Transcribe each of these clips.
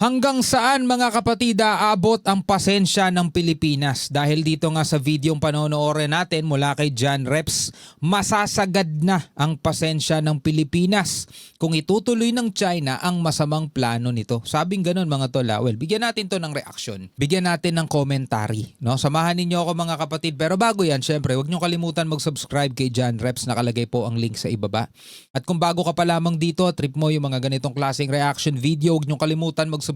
Hanggang saan mga kapatid aabot ang pasensya ng Pilipinas? Dahil dito nga sa videong panonoorin natin mula kay John Reps, masasagad na ang pasensya ng Pilipinas kung itutuloy ng China ang masamang plano nito. Sabing ganun mga tol. Well, bigyan natin to ng reaction. Bigyan natin ng commentary. No? Samahan ninyo ako mga kapatid. Pero bago yan, syempre, huwag nyo kalimutan mag-subscribe kay John Reps. Nakalagay po ang link sa ibaba. At kung bago ka pa lamang dito, trip mo yung mga ganitong klaseng reaction video, huwag nyo kalimutan mag-subscribe.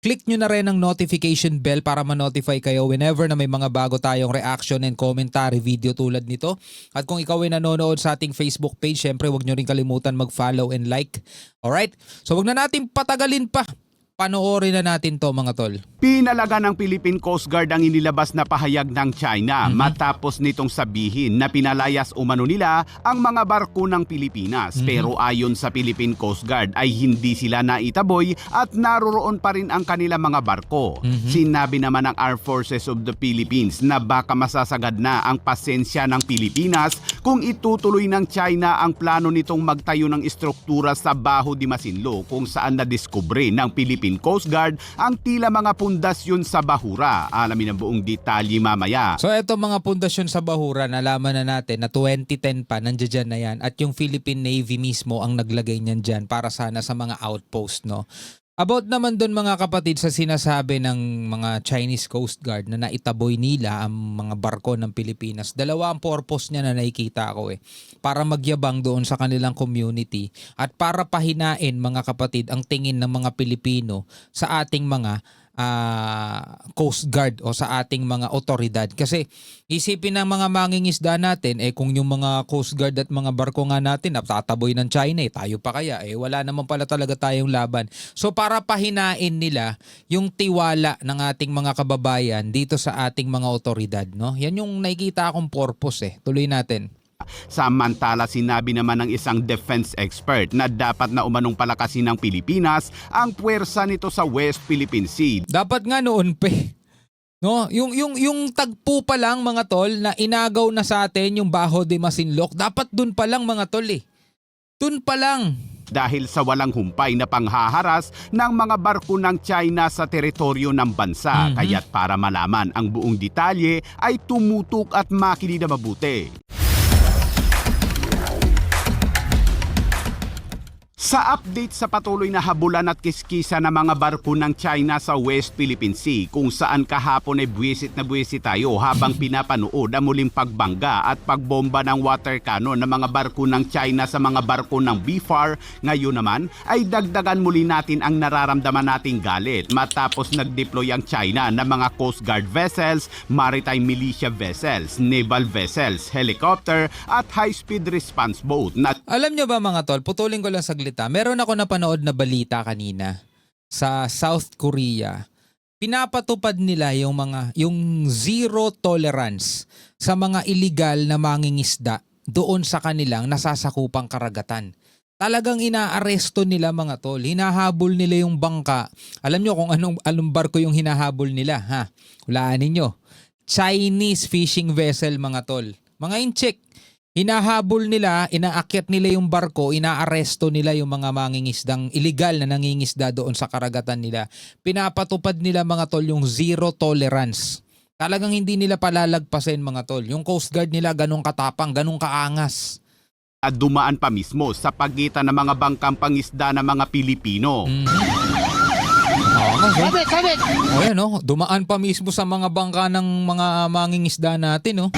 Click nyo na rin ang notification bell para ma-notify kayo whenever na may mga bago tayong reaction and commentary video tulad nito. At kung ikaw ay nanonood sa ating Facebook page, syempre huwag nyo rin kalimutan mag-follow and like. Alright? So huwag na natin patagalin pa. Panoorin na natin to mga tol. Pinalaga ng Philippine Coast Guard ang inilabas na pahayag ng China matapos nitong sabihin na pinalayas umano nila ang mga barko ng Pilipinas. Pero ayon sa Philippine Coast Guard ay hindi sila naitaboy at naroroon pa rin ang kanilang mga barko. Sinabi naman ng Armed Forces of the Philippines na baka masasagad na ang pasensya ng Pilipinas kung itutuloy ng China ang plano nitong magtayo ng istruktura sa Baho de Masinloc kung saan nadiskubre ng Philippine Coast Guard ang tila mga pundasyon sa Bahura. Alamin ang buong detalye mamaya. So eto mga pundasyon sa Bahura, nalaman na natin na 2010 pa nandiyan na yan at yung Philippine Navy mismo ang naglagay niyan dyan para sana sa mga outpost, no? About naman doon mga kapatid sa sinasabi ng mga Chinese Coast Guard na naitaboy nila ang mga barko ng Pilipinas. Dalawa ang purpose niya na nakikita ko para magyabang doon sa kanilang community at para pahinain mga kapatid ang tingin ng mga Pilipino sa ating mga Coast Guard o sa ating mga otoridad. Kasi isipin ng mga mangingisda natin, kung yung mga Coast Guard at mga barko nga natin tataboy ng China, tayo pa kaya? Wala naman pala talaga tayong laban. So para pahinain nila yung tiwala ng ating mga kababayan dito sa ating mga otoridad, no? Yan yung nakikita akong purpose. Tuloy natin. Samantala sinabi naman ng isang defense expert na dapat na umanong palakasin ng Pilipinas ang puwersa nito sa West Philippine Sea. Dapat nga noon no, yung tagpo pa lang mga tol na inagaw na sa atin yung Baho de Masinloc, dapat dun pa lang mga tol Dun pa lang. Dahil sa walang humpay na panghaharas ng mga barko ng China sa teritoryo ng bansa. Kaya't para malaman ang buong detalye ay tumutok at makinig na mabuti. Sa update sa patuloy na habulan at kiskisa ng mga barko ng China sa West Philippine Sea kung saan kahapon ay buwisit na buwisit tayo habang pinapanood ang muling pagbangga at pagbomba ng water cannon ng mga barko ng China sa mga barko ng BFAR, ngayon naman ay dagdagan muli natin ang nararamdaman nating galit matapos nag-deploy ang China ng mga Coast Guard vessels, maritime militia vessels, naval vessels, helicopter at high-speed response boat na Alam nyo ba mga tol, putulin ko lang saglit. Meron ako napanood na balita kanina sa South Korea. Pinapatupad nila yung zero tolerance sa mga illegal na mangingisda doon sa kanilang nasasakupang karagatan. Talagang inaaresto nila mga tol. Hinahabol nila yung bangka. Alam nyo kung anong barko yung hinahabol nila, ha? Hulaan ninyo. Chinese fishing vessel mga tol. Mga incheck. Hinahabol nila, inaakyat nila yung barko, inaaresto nila yung mga mangingisdang illegal na nangingisda doon sa karagatan nila. Pinapatupad nila mga tol yung zero tolerance. Talagang hindi nila palalagpasin mga tol. Yung Coast Guard nila ganun katapang, ganun kaangas. dumaan pa mismo sa pagitan ng mga bangkang pangisda ng mga Pilipino. Sabit! Ayan, no? Dumaan pa mismo sa mga bangka ng mga mangingisda natin, no?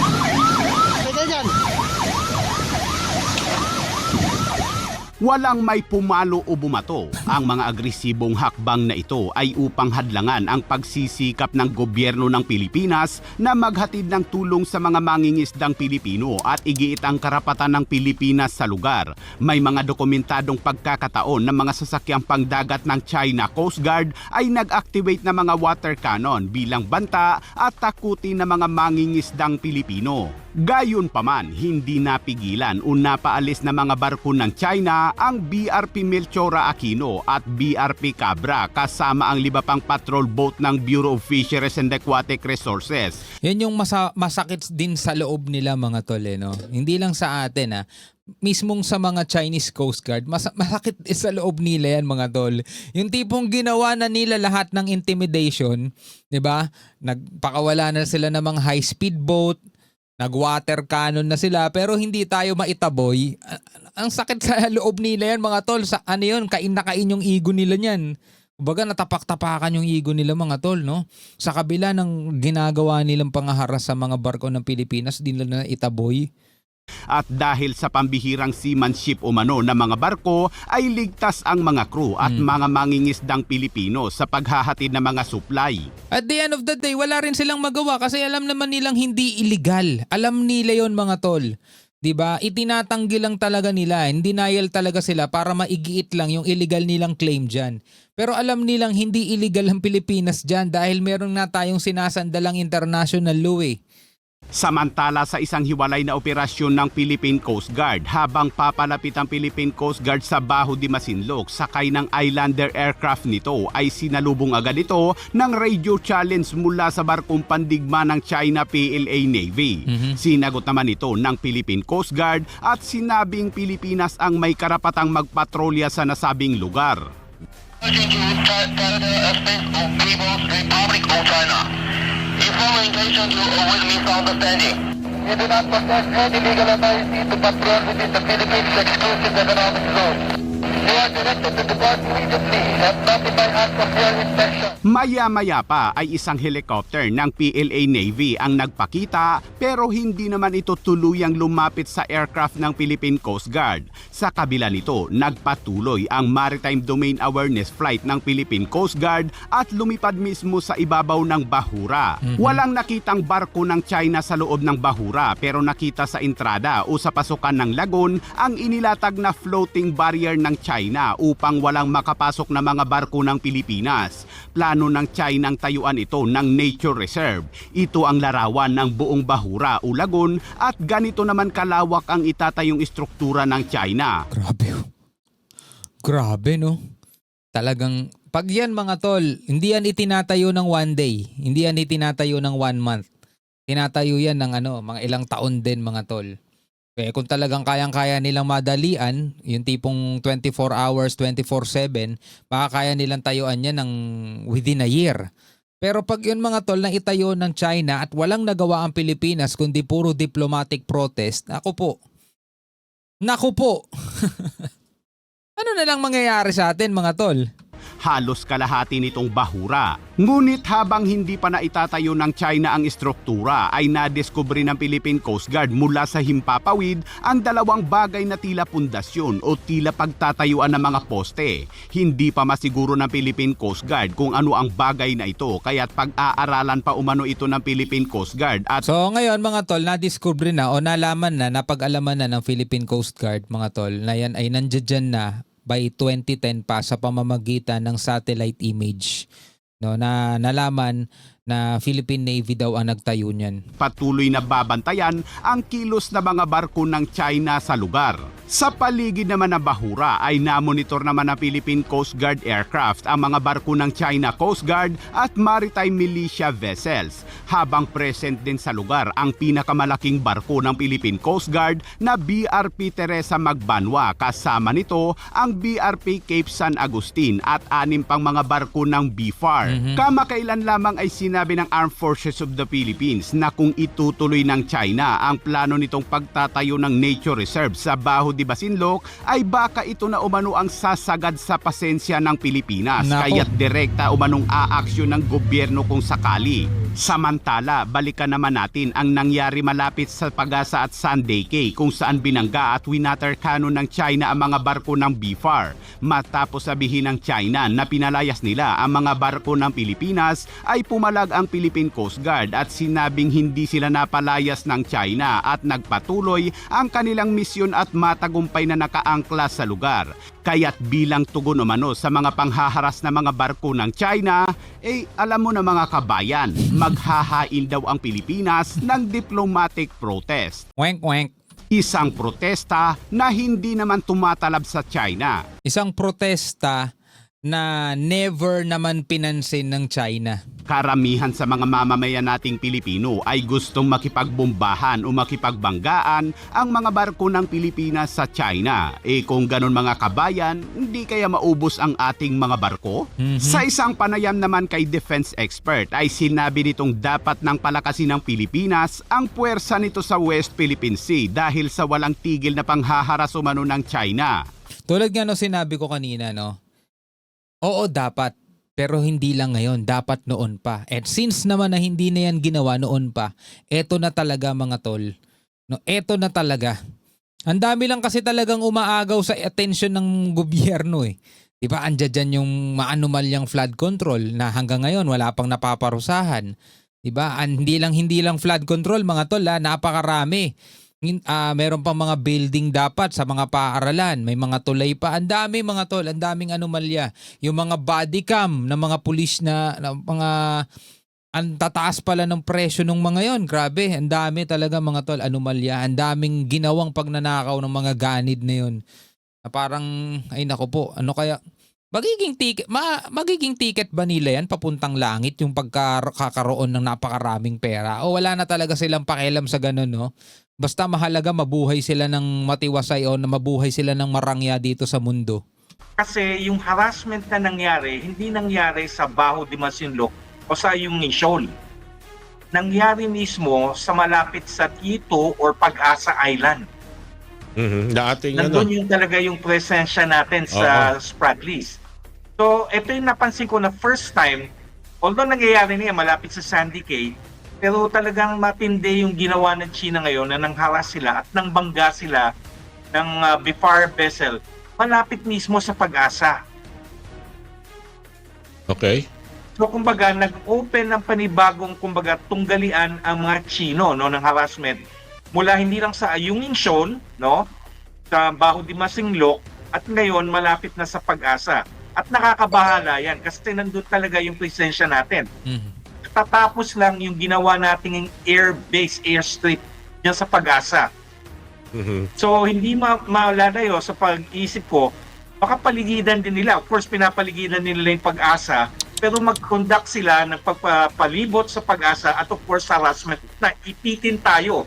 Walang may pumalo o bumato. Ang mga agresibong hakbang na ito ay upang hadlangan ang pagsisikap ng gobyerno ng Pilipinas na maghatid ng tulong sa mga mangingisdang Pilipino at igiit ang karapatan ng Pilipinas sa lugar. May mga dokumentadong pagkakataon ng mga sasakyang pangdagat ng China Coast Guard ay nag-activate ng mga water cannon bilang banta at takutin ng mga mangingisdang Pilipino. Gayunpaman, hindi napigilan o napaalis na mga barko ng China ang BRP Melchora Aquino at BRP Cabra kasama ang 5 pang patrol boat ng Bureau of Fisheries and Aquatic Resources. Yan yung masakit din sa loob nila mga tol, no? Hindi lang sa atin, mismong sa mga Chinese Coast Guard, masakit sa loob nila yan mga tol. Yung tipong ginawa na nila lahat ng intimidation, 'di ba? Nagpakawala na sila ng mga high-speed boat, nag-water cannon na sila, pero hindi tayo maitaboy. Ang sakit sa loob nila yan mga tol. Sa ano yun, kain na kain yung ego nila niyan. Kumbaga natapak-tapakan yung ego nila mga tol, no? Sa kabila ng ginagawa nilang pangaharas sa mga barko ng Pilipinas, di nila na itaboy. At dahil sa pambihirang seamanship umano ng mga barko, ay ligtas ang mga crew at mga mangingisdang Pilipino sa paghahatid ng mga supply. At the end of the day, wala rin silang magawa kasi alam naman nilang hindi illegal. Alam nila yon mga tol. 'Di ba? Itinatanggi lang talaga nila. In denial talaga sila para maigiit lang yung illegal nilang claim diyan. Pero alam nilang hindi illegal ang Pilipinas diyan dahil meron na tayong sinasandalang international law eh. Samantala sa isang hiwalay na operasyon ng Philippine Coast Guard, habang papalapit ang Philippine Coast Guard sa Baho de Masinloc, sakay ng Islander aircraft nito ay sinalubong agad ito ng radio challenge mula sa barkong pandigma ng China PLA Navy. Sinagot naman ito ng Philippine Coast Guard at sinabing Pilipinas ang may karapatang magpatrolya sa nasabing lugar. Canada Airspace of People's Republic of China. Informal intention to with misunderstanding. We do not possess any legal authority to patrol within the Philippines exclusive economic zone. You are directed to depart immediately and notify us of your intention. Maya-maya pa ay isang helicopter ng PLA Navy ang nagpakita pero hindi naman ito tuluyang lumapit sa aircraft ng Philippine Coast Guard. Sa kabila nito, nagpatuloy ang Maritime Domain Awareness Flight ng Philippine Coast Guard at lumipad mismo sa ibabaw ng bahura. Walang nakitang barko ng China sa loob ng bahura pero nakita sa entrada o sa pasukan ng lagoon ang inilatag na floating barrier ng China upang walang makapasok na mga barko ng Pilipinas. Plano ng China ang tayuan ito ng nature reserve. Ito ang larawan ng buong bahura o lagoon at ganito naman kalawak ang itatayong istruktura ng China. Grabe. Grabe no. Talagang pag yan mga tol, hindi yan itinatayo ng one day. Hindi yan itinatayo ng 1 month. Tinatayo yan ng mga ilang taon din mga tol. Kaya kung talagang kayang-kaya nilang madalian, yung tipong 24 hours, 24/7, baka kaya nilang tayuan yan ng within a year. Pero pag yun mga tol na itayo ng China at walang nagawa ang Pilipinas kundi puro diplomatic protest, naku po. Ano na lang mangyayari sa atin mga tol? Halos kalahati nitong bahura. Ngunit habang hindi pa naitatayo ng China ang istruktura, ay nadiskubre ng Philippine Coast Guard mula sa himpapawid ang dalawang bagay na tila pundasyon o tila pagtatayuan ng mga poste. Hindi pa masiguro ng Philippine Coast Guard kung ano ang bagay na ito, kaya't pag-aaralan pa umano ito ng Philippine Coast Guard. At So ngayon mga tol, nadiskubre na o nalaman na, napag-alaman na ng Philippine Coast Guard mga tol na yan ay nandiyan na by 2010 pa sa pamamagitan ng satellite image, no, na nalaman na Philippine Navy daw ang nagtayo niyan. patuloy na babantayan ang kilos na mga barko ng China sa lugar. Sa paligid naman ng bahura ay namonitor naman ng Philippine Coast Guard aircraft ang mga barko ng China Coast Guard at Maritime Militia vessels. Habang present din sa lugar ang pinakamalaking barko ng Philippine Coast Guard na BRP Teresa Magbanwa. Kasama nito ang BRP Cape San Agustin at 6 pang mga barko ng BFAR. Kamakailan lamang ay sinabi ng Armed Forces of the Philippines na kung itutuloy ng China ang plano nitong pagtatayo ng nature reserve sa Baho de Masinloc ay baka ito na umano ang sasagad sa pasensya ng Pilipinas. Nako. Kaya't direkta umanong aaksyon ng gobyerno kung sakali. Samantala, balikan naman natin ang nangyari malapit sa Pagasa at Sunday Cay kung saan binangga at winater cannon ng China ang mga barko ng BFAR. Matapos sabihin ng China na pinalayas nila ang mga barko ng Pilipinas ay pumalag ang Philippine Coast Guard at sinabing hindi sila napalayas ng China at nagpatuloy ang kanilang misyon at matagumpay na nakaangkla sa lugar. Kaya't bilang tugon umano sa mga panghaharas na mga barko ng China, alam mo na mga kabayan, maghahain daw ang Pilipinas ng diplomatic protest. Wank wank. Isang protesta na hindi naman tumatalab sa China. Isang protesta na never naman pinansin ng China. Karamihan sa mga mamamayan nating Pilipino ay gustong makipagbombahan o makipagbanggaan ang mga barko ng Pilipinas sa China. Kung ganon mga kabayan, hindi kaya maubos ang ating mga barko? Sa isang panayam naman kay defense expert ay sinabi nitong dapat nang palakasin ng Pilipinas ang puwersa nito sa West Philippine Sea dahil sa walang tigil na panghaharas umano ng China. Tulad nga no sinabi ko kanina, no? Oo, dapat. Pero hindi lang ngayon, dapat noon pa. And since naman na hindi na yan ginawa noon pa, eto na talaga mga tol. No, eto na talaga. Ang dami lang kasi talagang umaagaw sa attention ng gobyerno eh. 'Di ba? Andiyan dyan yung maanumalyang flood control na hanggang ngayon wala pang napaparusahan. 'Di ba? Hindi lang flood control mga tol, napakarami. Meron pang mga building dapat sa mga paaralan, may mga tulay pa, ang dami mga tol, ang daming anomalya. Yung mga body cam ng mga pulis na mga ang tataas pala ng presyo ng mga yon. Grabe, ang dami talaga mga tol, anomalya. Ang daming ginawang pagnanakaw ng mga ganid na yon. Na parang ay nako po, ano kaya magiging ticket ba nila yan papuntang langit yung pagkakaroon ng napakaraming pera? O wala na talaga silang pakialam sa ganun, no? Basta mahalaga mabuhay sila ng matiwasay o na mabuhay sila ng marangya dito sa mundo. Kasi yung harassment na nangyari, hindi nangyari sa Baho de Masinloc o sa yung Shoal. Nangyari mismo sa malapit sa Quito or Pag-asa Island. Dating Nandun yung talaga yung presensya natin sa Spratlys. So, ito yung napansin ko na first time, although nangyayari niya malapit sa Sandy Cay, pero talagang matindi yung ginawa ng China ngayon na nangharas sila at nangbangga sila ng BIFAR vessel malapit mismo sa Pag-asa. Okay. So kumbaga nag-open ng panibagong tunggalian ang mga Chino no ng harassment mula hindi lang sa Ayungin Shoal no sa Baho de Masinloc at ngayon malapit na sa Pag-asa. At nakakabahala yan kasi nandun talaga yung presensya natin. Tatapos lang yung ginawa nating air-base, airstrip dyan sa Pag-asa. So hindi malalayo sa pag-isip ko, baka paligidan din nila. Of course, pinapaligidan nila yung Pag-asa, pero mag-conduct sila ng pagpapalibot sa Pag-asa at of course harassment na ipitin tayo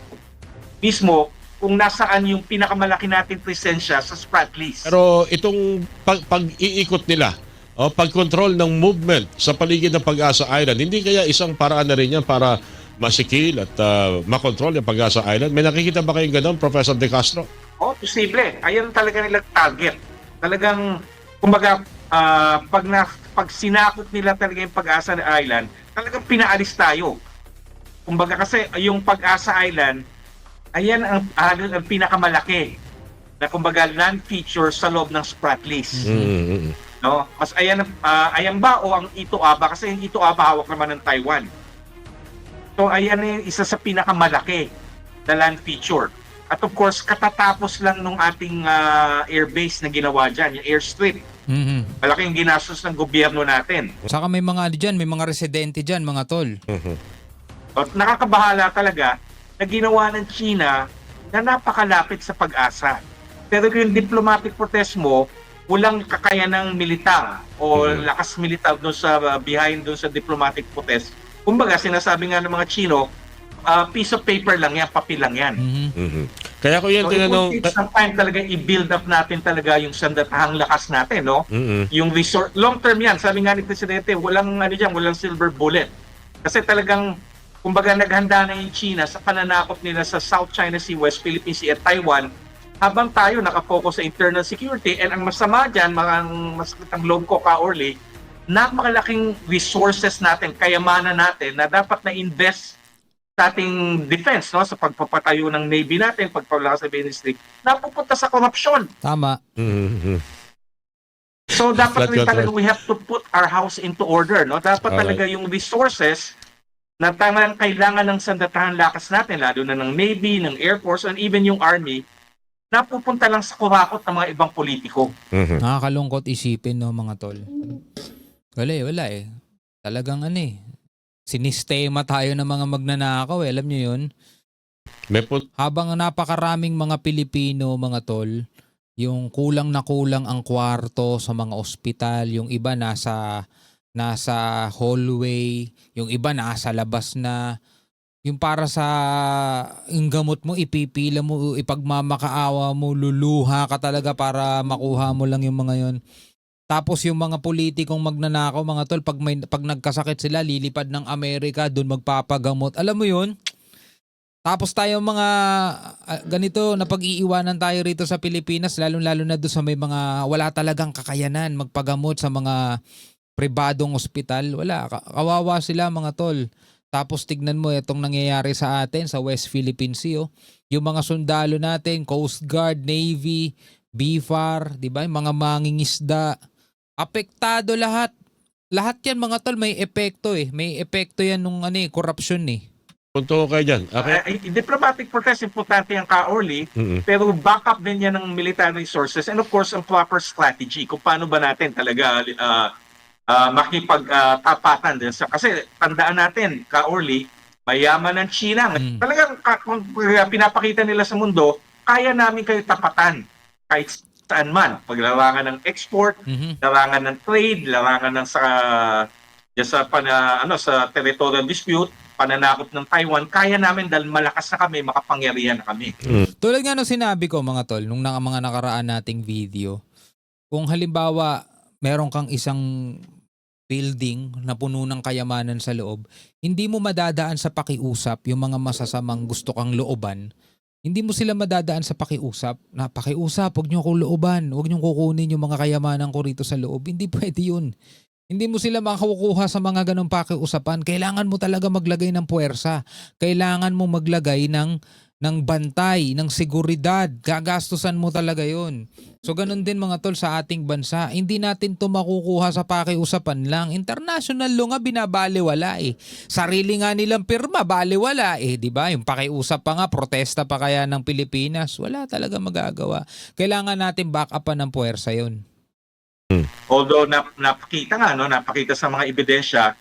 mismo kung nasaan yung pinakamalaki nating presensya sa Spratlys. Pero itong pag-iikot nila, pag-control ng movement sa paligid ng Pag-asa Island, hindi kaya isang paraan na rin yan para masikil at makontrol yung Pag-asa Island? May nakikita ba kayong gano'n, Professor De Castro? Posible. Ayan talaga nilang target. Talagang, kumbaga, pag sinakot nila talaga yung Pag-asa Island, talagang pinaalis tayo. Kumbaga kasi yung Pag-asa Island, ayan ang pinakamalaki na kumbaga land feature sa loob ng Spratlys. No? Mas ayan ba o ang Ito Aba kasi yung Ito Aba hawak naman ng Taiwan. So ayan yung isa sa pinakamalaki na land feature. At of course katatapos lang nung ating airbase na ginawa diyan, yung airstrip. Malaking ginastos ng gobyerno natin. Saka may mga diyan, may mga residente diyan, mga tol. At nakakabahala talaga na ginawa ng China na napakalapit sa Pag-asa. Pero yung diplomatic protest mo, walang kakayanang militar o lakas militar doon sa behind doon sa diplomatic protest. Kumbaga, sinasabi nga ng mga Chino, piece of paper lang yan, papel lang yan. Kaya ko yan So, it will take some time talaga i-build up natin talaga yung sandatahang lakas natin, no? Yung resort, long term yan, sabi nga ni Presidente, walang silver bullet. Kasi talagang, kumbaga naghanda na yung China sa pananakop nila sa South China Sea, West Philippine Sea at Taiwan, habang tayo nakapokus sa internal security. And ang masama dyan, masakit ang loob ko ka-Orly, napakalaking resources natin, kayamanan natin na dapat na invest sa ating defense, no, sa pagpapatayo ng Navy natin, pagpapalakas sa ministry, napupunta sa korupsyon. Tama. So dapat Flood rin control. talaga we have to put our house into order, no? Dapat talaga yung resources na talagang kailangan ng sandatahang lakas natin, lalo na ng Navy, ng Air Force, and even yung Army, napupunta lang sa kurakot ng mga ibang politiko. Nakakalungkot isipin, no, mga tol. Wala eh. Talagang sinistema tayo ng mga magnanakaw, alam nyo yun? May Habang napakaraming mga Pilipino, mga tol, Yung kulang na kulang ang kwarto sa mga ospital, yung iba nasa hallway, yung iba nasa labas na. Yung para sa yung gamot mo, ipipila mo, ipagmamakaawa mo, luluha ka talaga para makuha mo lang yung mga yon. Tapos yung mga politikong magnanakaw, mga tol, pag nagkasakit sila, lilipad ng Amerika, doon magpapagamot. Alam mo yun? Tapos tayo mga ganito, napag-iiwanan tayo rito sa Pilipinas, lalong-lalo na doon sa may mga wala talagang kakayanan magpagamot sa mga pribadong ospital. Wala, kawawa sila mga tol. Tapos tignan mo itong nangyayari sa atin sa West Philippine Sea. Oh. Yung mga sundalo natin, Coast Guard, Navy, BFAR, di ba? Yung mga mangingisda. Apektado lahat. Lahat yan mga tol may epekto eh. May epekto yan nung korupsyon eh. Punto ko kayo dyan. Okay. Diplomatic protest, importante ang ka-Orly, Mm-mm. pero backup din yan ng military resources and of course, ang proper strategy kung paano ba natin talaga makipagtapatan din sa kasi tandaan natin ka-Orly, mayaman ng China. Talagang kung pinapakita nila sa mundo, kaya namin kayo tapatan kahit saan man. Paglarangan ng export, larangan ng trade, larangan ng sa territorial dispute, pananakop ng Taiwan, kaya namin dahil malakas na kami, makapangyarihan na kami. Tulad nga nung sinabi ko mga tol, nung mga nakaraan nating video, kung halimbawa meron kang isang building na puno ng kayamanan sa loob, hindi mo madadaan sa pakiusap yung mga masasamang gusto kang looban. Hindi mo sila madadaan sa pakiusap. Na pakiusap, huwag niyo akong looban. Huwag niyo kukunin yung mga kayamanan ko rito sa loob. Hindi pwede yun. Hindi mo sila makakukuha sa mga ganong pakiusapan. Kailangan mo talaga maglagay ng puwersa. Kailangan mo maglagay ng bantay, ng seguridad. Gagastusan mo talaga yun. So ganun din mga tol sa ating bansa. Hindi natin to makukuha sa pakiusapan lang. International law nga binabaliwala eh. Sarili nga nilang pirma, baliwala eh. Diba? Yung pakiusap pa nga, protesta pa kaya ng Pilipinas. Wala talaga magagawa. Kailangan natin back upan ng puwersa yun. Although napakita sa mga ebidensya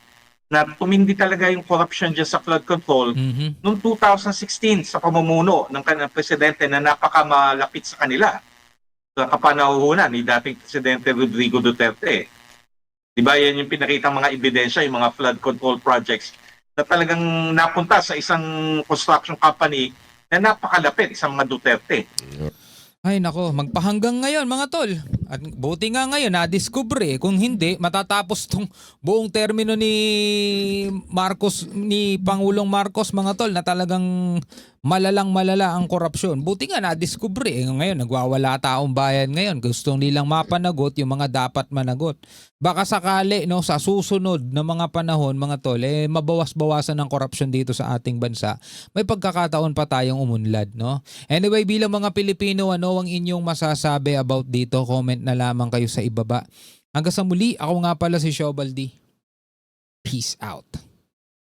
na tumindi talaga yung corruption dyan sa flood control noong 2016 sa pamumuno ng kanilang presidente na napakamalapit sa kanila sa kapanahunan ni dating Presidente Rodrigo Duterte. Diba yan yung pinakitang mga ebidensya, yung mga flood control projects na talagang napunta sa isang construction company na napakalapit sa mga Duterte. Ay nako, magpahanggang ngayon mga tol. At buti nga ngayon na-discover eh. Kung hindi, matatapos tong buong termino ni Pangulong Marcos mga tol na talagang malala ang korupsyon. Buti nga na-discover eh. Ngayon, nagwawala taong bayan ngayon. Gustong nilang mapanagot yung mga dapat managot. Baka sakali no, sa susunod na mga panahon mga tol, mabawas-bawasan ng korupsyon dito sa ating bansa. May pagkakataon pa tayong umunlad. No? Anyway, bilang mga Pilipino, ano ang inyong masasabi about dito? Comment na lamang kayo sa ibaba. Hanggang sa muli, ako nga pala si Shobaldi. Peace out.